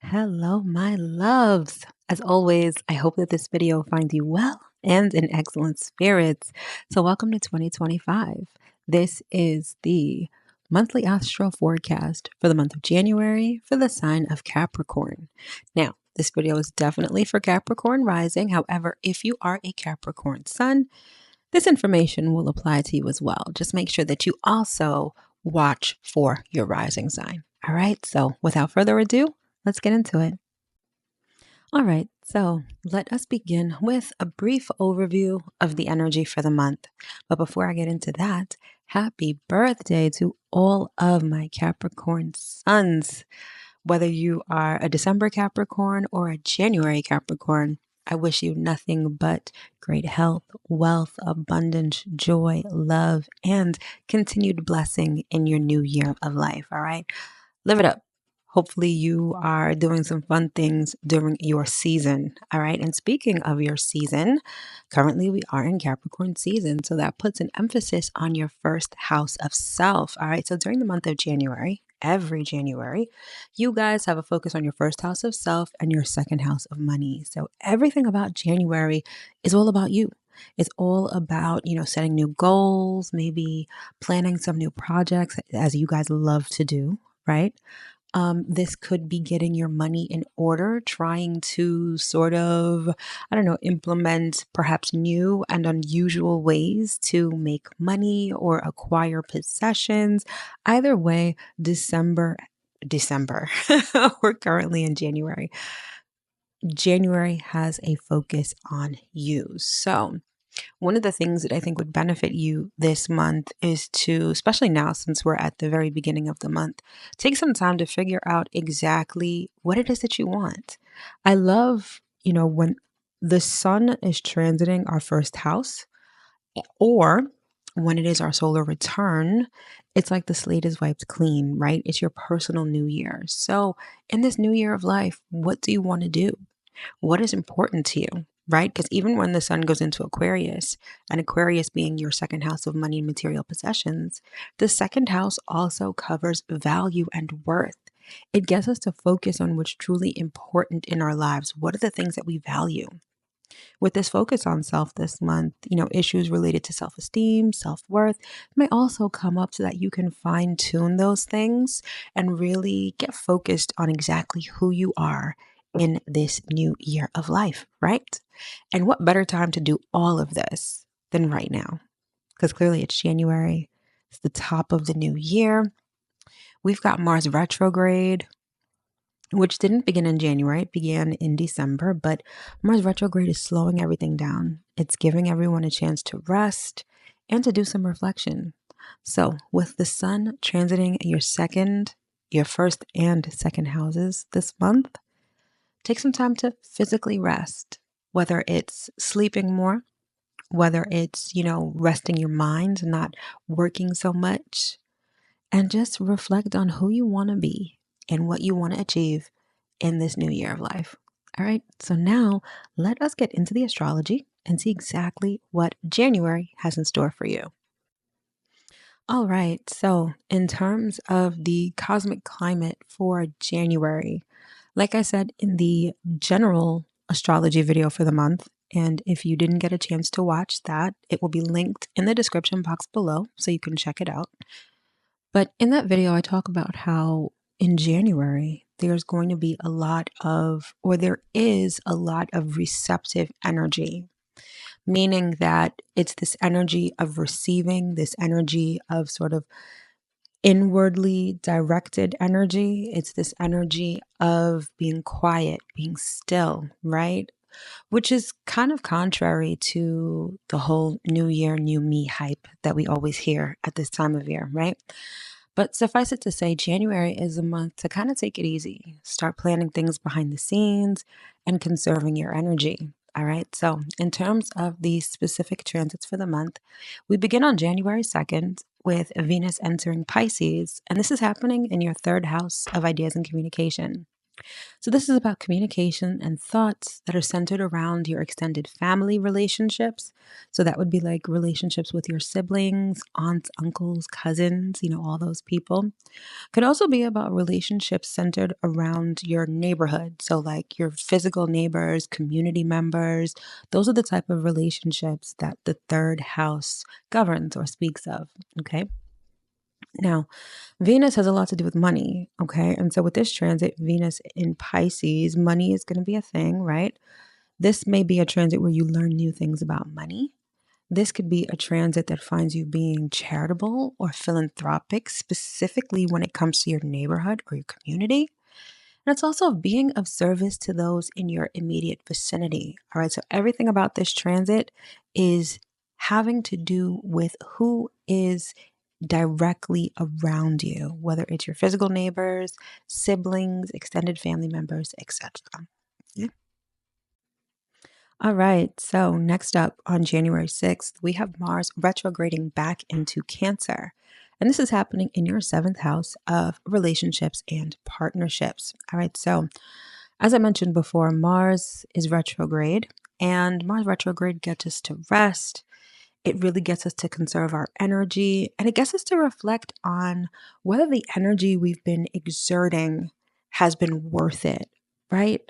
Hello, my loves. As always, I hope that this video finds you well and in excellent spirits. So, welcome to 2025. This is the monthly astro forecast for the month of January for the sign of Capricorn. Now, this video is definitely for Capricorn rising. However, if you are a Capricorn sun, this information will apply to you as well. Just make sure that you also watch for your rising sign. All right, so without further ado, let's get into it. All right, so let us begin with a brief overview of the energy for the month. But before I get into that, happy birthday to all of my Capricorn sons. Whether you are a December Capricorn or a January Capricorn, I wish you nothing but great health, wealth, abundance, joy, love, and continued blessing in your new year of life. All right, live it up. Hopefully, you are doing some fun things during your season. All right. And speaking of your season, currently we are in Capricorn season. So that puts an emphasis on your first house of self. All right. So during the month of January, every January, you guys have a focus on your first house of self and your second house of money. So everything about January is all about you. It's all about, setting new goals, maybe planning some new projects as you guys love to do, right? This could be getting your money in order, trying to sort of, I don't know, implement perhaps new and unusual ways to make money or acquire possessions. Either way, December. We're currently in January. January has a focus on you. So, one of the things that I think would benefit you this month is to, especially now since we're at the very beginning of the month, take some time to figure out exactly what it is that you want. I love, when the sun is transiting our first house or when it is our solar return, it's like the slate is wiped clean, right? It's your personal new year. So, in this new year of life, what do you want to do? What is important to you, right? Because even when the sun goes into Aquarius, and Aquarius being your second house of money and material possessions, the second house also covers value and worth. It gets us to focus on what's truly important in our lives. What are the things that we value? With this focus on self this month, issues related to self esteem, self worth may also come up so that you can fine tune those things and really get focused on exactly who you are in this new year of life, right? And what better time to do all of this than right now? Because clearly it's January, it's the top of the new year. We've got Mars retrograde, which didn't begin in January, it began in December, but Mars retrograde is slowing everything down. It's giving everyone a chance to rest and to do some reflection. So, with the sun transiting your first and second houses this month, take some time to physically rest, whether it's sleeping more, whether it's, resting your mind, not working so much, and just reflect on who you want to be and what you want to achieve in this new year of life. All right, so now let us get into the astrology and see exactly what January has in store for you. All right, so in terms of the cosmic climate for January, like I said in the general astrology video for the month, and if you didn't get a chance to watch that, it will be linked in the description box below so you can check it out. But in that video, I talk about how in January, there's going to be there is a lot of receptive energy, meaning that it's this energy of receiving, this energy of sort of inwardly directed energy. It's this energy of being quiet, being still, right? Which is kind of contrary to the whole new year, new me hype that we always hear at this time of year, right? But suffice it to say, January is a month to kind of take it easy, start planning things behind the scenes and conserving your energy. All right. So, in terms of the specific transits for the month, we begin on January 2nd with Venus entering Pisces. And this is happening in your third house of ideas and communication. So, this is about communication and thoughts that are centered around your extended family relationships. So, that would be like relationships with your siblings, aunts, uncles, cousins, all those people. Could also be about relationships centered around your neighborhood. So, like your physical neighbors, community members. Those are the type of relationships that the third house governs or speaks of. Okay. Now, Venus has a lot to do with money, okay? And so with this transit, Venus in Pisces, money is going to be a thing, right? This may be a transit where you learn new things about money. This could be a transit that finds you being charitable or philanthropic, specifically when it comes to your neighborhood or your community. And it's also being of service to those in your immediate vicinity. All right. So everything about this transit is having to do with who is directly around you, whether it's your physical neighbors, siblings, extended family members, etc. Yeah. All right. So next up on January 6th, we have Mars retrograding back into Cancer. And this is happening in your seventh house of relationships and partnerships. All right. So as I mentioned before, Mars is retrograde, and Mars retrograde gets us to rest. It really gets us to conserve our energy, and it gets us to reflect on whether the energy we've been exerting has been worth it, right?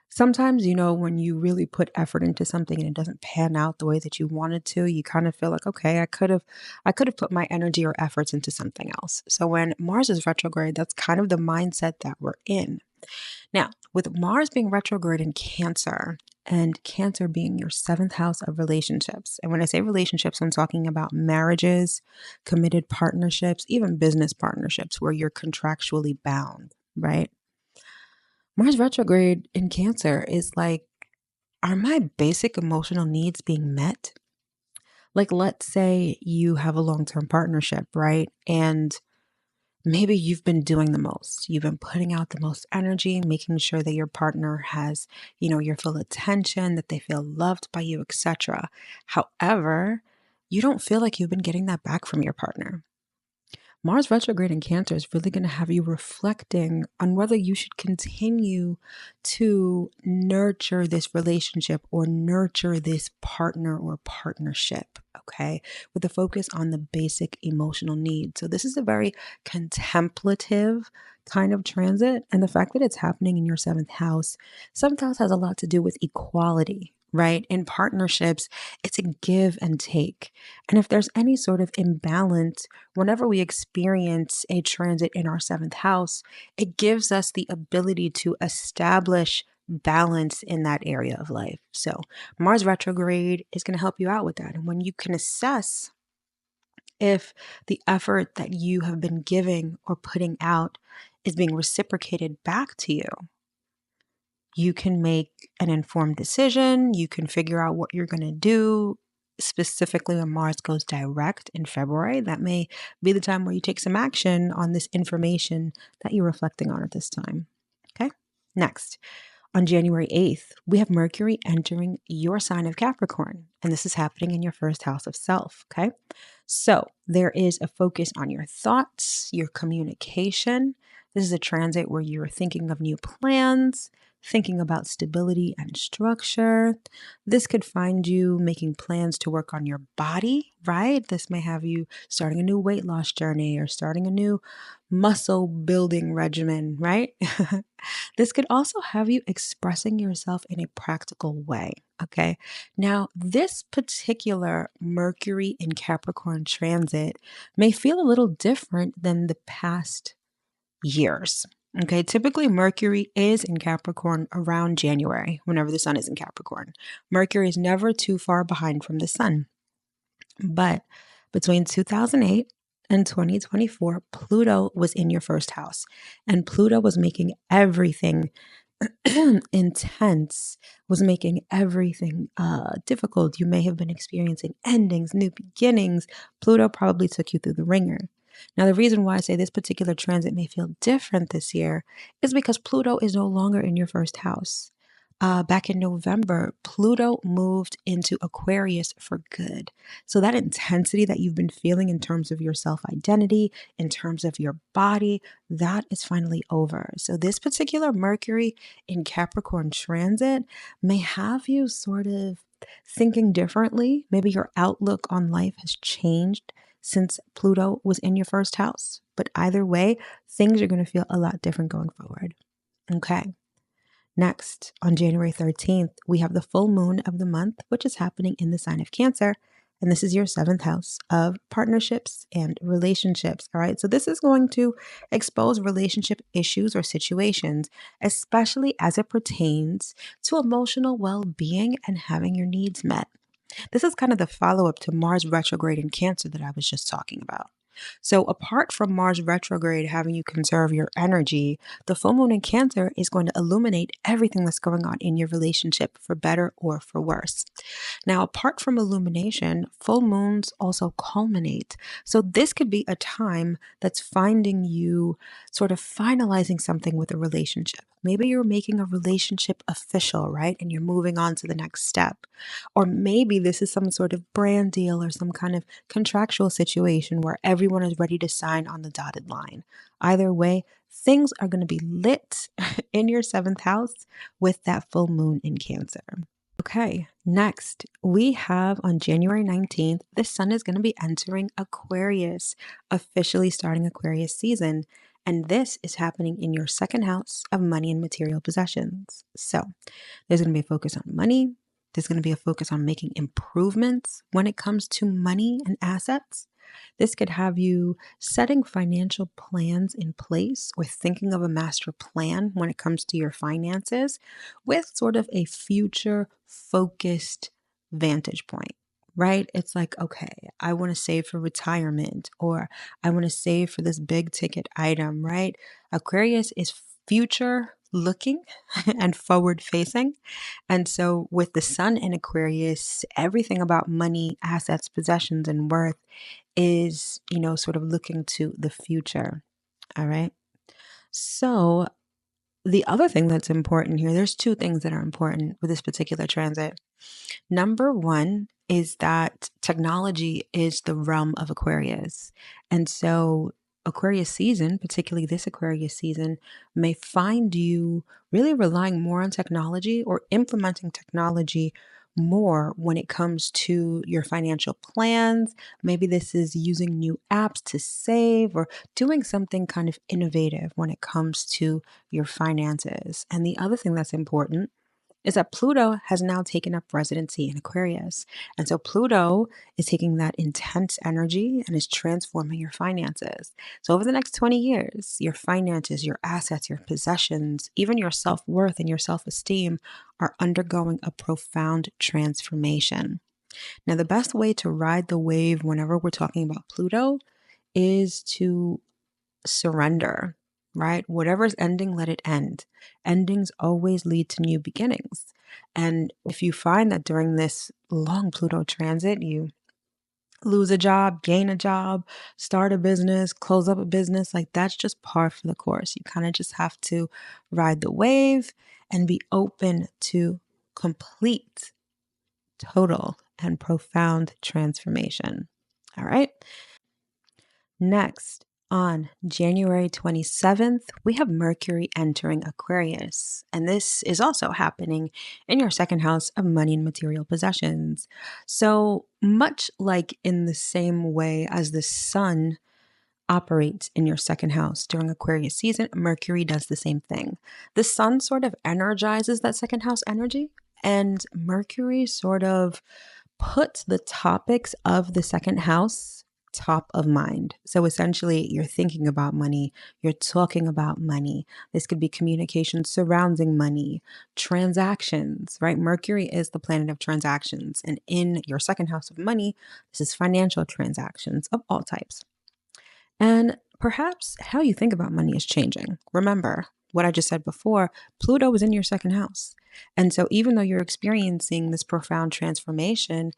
Sometimes, when you really put effort into something and it doesn't pan out the way that you wanted to, you kind of feel like, okay, I could have put my energy or efforts into something else. So when Mars is retrograde, that's kind of the mindset that we're in. Now, with Mars being retrograde in Cancer and Cancer being your seventh house of relationships, and when I say relationships, I'm talking about marriages, committed partnerships, even business partnerships where you're contractually bound, right? Mars retrograde in Cancer is like, are my basic emotional needs being met? Like, let's say you have a long term partnership, right? And maybe you've been doing the most. You've been putting out the most energy, making sure that your partner has, your full attention, that they feel loved by you, etc. However, you don't feel like you've been getting that back from your partner. Mars retrograde in Cancer is really going to have you reflecting on whether you should continue to nurture this relationship or nurture this partner or partnership, okay? With a focus on the basic emotional needs. So, this is a very contemplative kind of transit. And the fact that it's happening in your seventh house has a lot to do with equality. Right? In partnerships, it's a give and take. And if there's any sort of imbalance, whenever we experience a transit in our seventh house, it gives us the ability to establish balance in that area of life. So, Mars retrograde is going to help you out with that. And when you can assess if the effort that you have been giving or putting out is being reciprocated back to you, you can make an informed decision. You can figure out what you're going to do. Specifically, when Mars goes direct in February, that may be the time where you take some action on this information that you're reflecting on at this time. Okay. Next, on January 8th, we have Mercury entering your sign of Capricorn, and this is happening in your first house of self. Okay. So there is a focus on your thoughts, your communication. This is a transit where you're thinking of new plans, thinking about stability and structure. This could find you making plans to work on your body, right? This may have you starting a new weight loss journey or starting a new muscle building regimen, right? This could also have you expressing yourself in a practical way. Okay. Now, this particular Mercury in Capricorn transit may feel a little different than the past years. Okay, typically Mercury is in Capricorn around January, whenever the sun is in Capricorn. Mercury is never too far behind from the sun. But between 2008 and 2024, Pluto was in your first house, and Pluto was making everything intense, was making everything difficult. You may have been experiencing endings, new beginnings. Pluto probably took you through the ringer. Now, the reason why I say this particular transit may feel different this year is because Pluto is no longer in your first house. back in November, Pluto moved into Aquarius for good. So, that intensity that you've been feeling in terms of your self identity, in terms of your body, that is finally over. So, this particular Mercury in Capricorn transit may have you sort of thinking differently. Maybe your outlook on life has changed since Pluto was in your first house. But either way, things are going to feel a lot different going forward. Okay. Next, on January 13th, we have the full moon of the month, which is happening in the sign of Cancer. And this is your seventh house of partnerships and relationships. All right. So, this is going to expose relationship issues or situations, especially as it pertains to emotional well being and having your needs met. This is kind of the follow up to Mars retrograde in Cancer that I was just talking about. So, apart from Mars retrograde having you conserve your energy, the full moon in Cancer is going to illuminate everything that's going on in your relationship for better or for worse. Now, apart from illumination, full moons also culminate. So, this could be a time that's finding you sort of finalizing something with a relationship. Maybe you're making a relationship official, right? And you're moving on to the next step. Or maybe this is some sort of brand deal or some kind of contractual situation where everyone is ready to sign on the dotted line. Either way, things are going to be lit in your seventh house with that full moon in Cancer. Okay, next we have on January 19th, the sun is going to be entering Aquarius, officially starting Aquarius season. And this is happening in your second house of money and material possessions. So there's going to be a focus on money. There's going to be a focus on making improvements when it comes to money and assets. This could have you setting financial plans in place or thinking of a master plan when it comes to your finances with sort of a future focused vantage point. Right? It's like, okay, I want to save for retirement or I want to save for this big ticket item, right? Aquarius is future looking and forward facing. And so, with the sun in Aquarius, everything about money, assets, possessions, and worth is, sort of looking to the future. All right. So, the other thing that's important here, there's two things that are important with this particular transit. Number one is that technology is the realm of Aquarius. And so, Aquarius season, particularly this Aquarius season, may find you really relying more on technology or implementing technology more when it comes to your financial plans. Maybe this is using new apps to save or doing something kind of innovative when it comes to your finances. And the other thing that's important is that Pluto has now taken up residency in Aquarius. And so Pluto is taking that intense energy and is transforming your finances. So over the next 20 years, your finances, your assets, your possessions, even your self-worth and your self-esteem are undergoing a profound transformation. Now, the best way to ride the wave whenever we're talking about Pluto is to surrender, right? Whatever's ending, let it end. Endings always lead to new beginnings. And if you find that during this long Pluto transit, you lose a job, gain a job, start a business, close up a business, like that's just par for the course. You kind of just have to ride the wave and be open to complete, total, and profound transformation. All right. Next, on January 27th, we have Mercury entering Aquarius. And this is also happening in your second house of money and material possessions. So, much like in the same way as the sun operates in your second house during Aquarius season, Mercury does the same thing. The sun sort of energizes that second house energy, and Mercury sort of puts the topics of the second house top of mind. So essentially, you're thinking about money, you're talking about money. This could be communication surrounding money, transactions, right? Mercury is the planet of transactions. And in your second house of money, this is financial transactions of all types. And perhaps how you think about money is changing. Remember what I just said before, Pluto is in your second house. And so even though you're experiencing this profound transformation,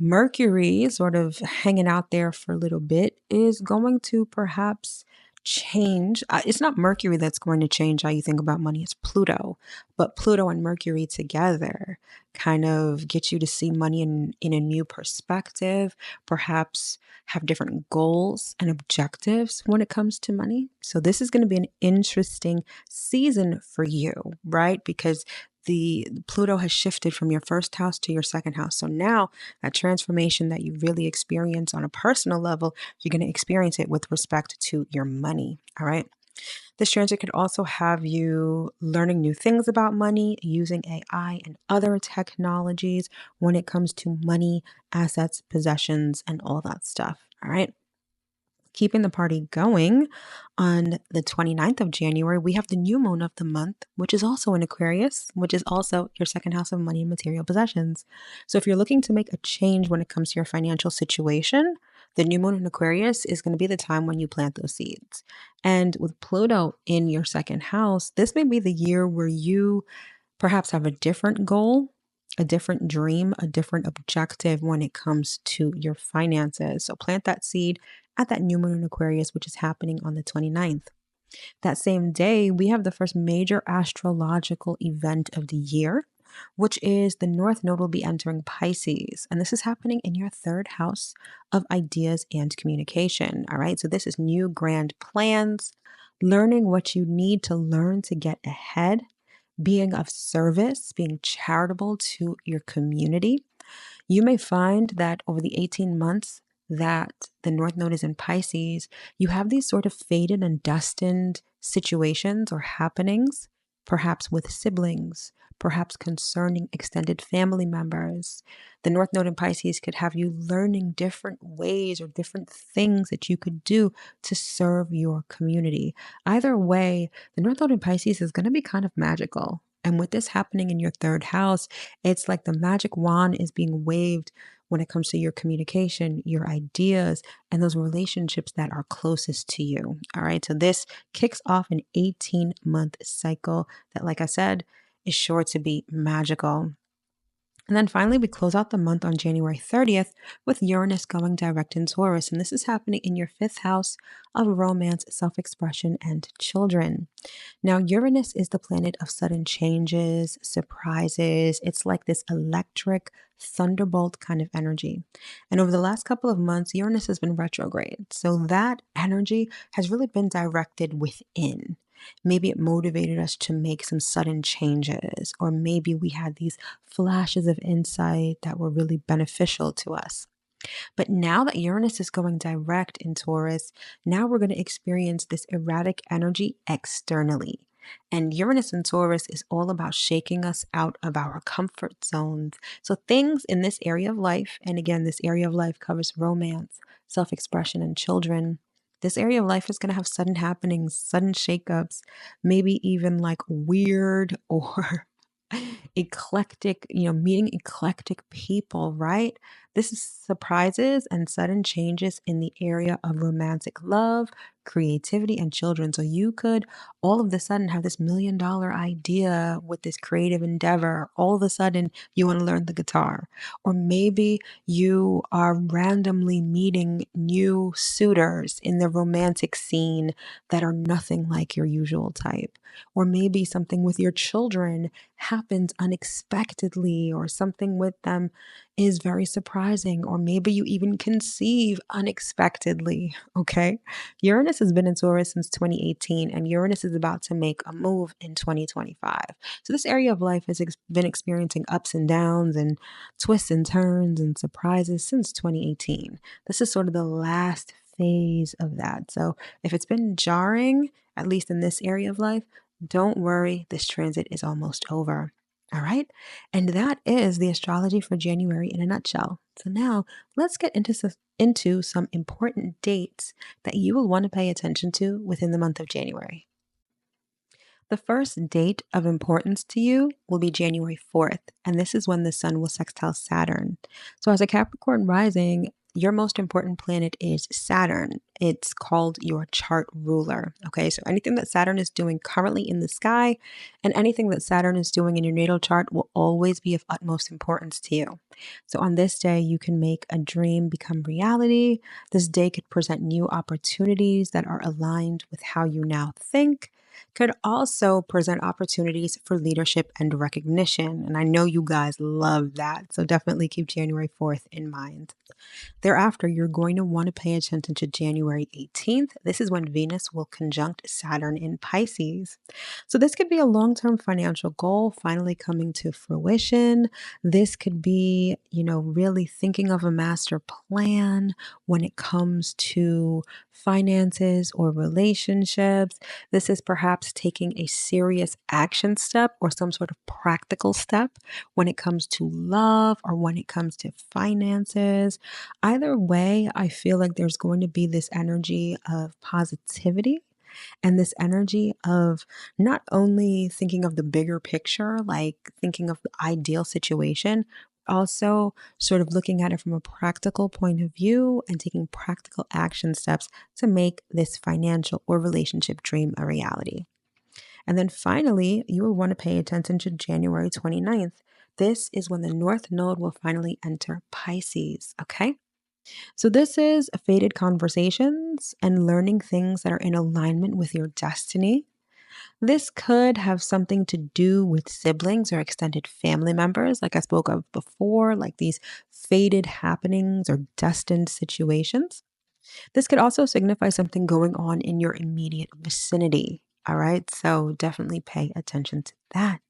Mercury, sort of hanging out there for a little bit, is going to perhaps change. It's not Mercury that's going to change how you think about money, it's Pluto. But Pluto and Mercury together kind of get you to see money in a new perspective, perhaps have different goals and objectives when it comes to money. So this is going to be an interesting season for you, right? Because the Pluto has shifted from your first house to your second house. So now that transformation that you really experience on a personal level, you're going to experience it with respect to your money. All right. This transit could also have you learning new things about money, using AI and other technologies when it comes to money, assets, possessions, and all that stuff. All right. Keeping the party going, on the 29th of January, we have the new moon of the month, which is also in Aquarius, which is also your second house of money and material possessions. So if you're looking to make a change when it comes to your financial situation, the new moon in Aquarius is going to be the time when you plant those seeds. And with Pluto in your second house, this may be the year where you perhaps have a different goal, a different dream, a different objective when it comes to your finances. So plant that seed at that new moon in Aquarius, which is happening on the 29th. That same day, we have the first major astrological event of the year, which is the North Node will be entering Pisces. And this is happening in your third house of ideas and communication. All right. So this is new grand plans, learning what you need to learn to get ahead, being of service, being charitable to your community. You may find that over the 18 months that the North Node is in Pisces, you have these sort of faded and destined situations or happenings, perhaps with siblings, perhaps concerning extended family members. The North Node in Pisces could have you learning different ways or different things that you could do to serve your community. Either way, the North Node in Pisces is going to be kind of magical. And with this happening in your third house, it's like the magic wand is being waved when it comes to your communication, your ideas, and those relationships that are closest to you. All right. So this kicks off an 18-month cycle that, like I said, is sure to be magical. And then finally, we close out the month on January 30th with Uranus going direct in Taurus. And this is happening in your fifth house of romance, self expression, and children. Now, Uranus is the planet of sudden changes, surprises. It's like this electric thunderbolt kind of energy. And over the last couple of months, Uranus has been retrograde. So that energy has really been directed within. Maybe it motivated us to make some sudden changes, or maybe we had these flashes of insight that were really beneficial to us. But now that Uranus is going direct in Taurus, now we're going to experience this erratic energy externally. And Uranus in Taurus is all about shaking us out of our comfort zones. So things in this area of life, and again, this area of life covers romance, self-expression, and children. This area of life is going to have sudden happenings, sudden shakeups, maybe even like weird or eclectic, meeting eclectic people, right? This is surprises and sudden changes in the area of romantic love, creativity, and children. So you could all of a sudden have this $1 million idea with this creative endeavor. All of a sudden, you want to learn the guitar. Or maybe you are randomly meeting new suitors in the romantic scene that are nothing like your usual type. Or maybe something with your children happens unexpectedly, or something with them is very surprising, or maybe you even conceive unexpectedly. Okay. Uranus has been in Taurus since 2018, and Uranus is about to make a move in 2025. So this area of life has been experiencing ups and downs and twists and turns and surprises since 2018. This is sort of the last phase of that. So if it's been jarring, at least in this area of life, don't worry, this transit is almost over. All right. And that is the astrology for January in a nutshell. So now let's get into some important dates that you will want to pay attention to within the month of January. The first date of importance to you will be January 4th, and this is when the sun will sextile Saturn. So as a Capricorn rising, your most important planet is Saturn. It's called your chart ruler. Okay, so anything that Saturn is doing currently in the sky and anything that Saturn is doing in your natal chart will always be of utmost importance to you. So on this day, you can make a dream become reality. This day could present new opportunities that are aligned with how you now think. Could also present opportunities for leadership and recognition. And I know you guys love that. So definitely keep January 4th in mind. Thereafter, you're going to want to pay attention to January 18th. This is when Venus will conjunct Saturn in Pisces. So, this could be a long term financial goal finally coming to fruition. This could be, really thinking of a master plan when it comes to finances or relationships. This is perhaps taking a serious action step or some sort of practical step when it comes to love or when it comes to finances. Either way, I feel like there's going to be this energy of positivity and this energy of not only thinking of the bigger picture, like thinking of the ideal situation, also sort of looking at it from a practical point of view and taking practical action steps to make this financial or relationship dream a reality. And then finally, you will want to pay attention to January 29th. This is when the North Node will finally enter Pisces, okay? So, this is fated conversations and learning things that are in alignment with your destiny. This could have something to do with siblings or extended family members, like I spoke of before, like these fated happenings or destined situations. This could also signify something going on in your immediate vicinity. All right, so definitely pay attention to that.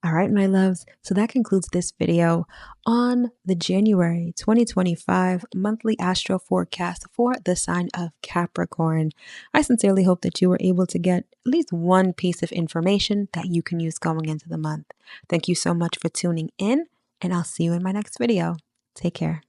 All right, my loves. So that concludes this video on the January 2025 monthly astro forecast for the sign of Capricorn. I sincerely hope that you were able to get at least one piece of information that you can use going into the month. Thank you so much for tuning in, and I'll see you in my next video. Take care.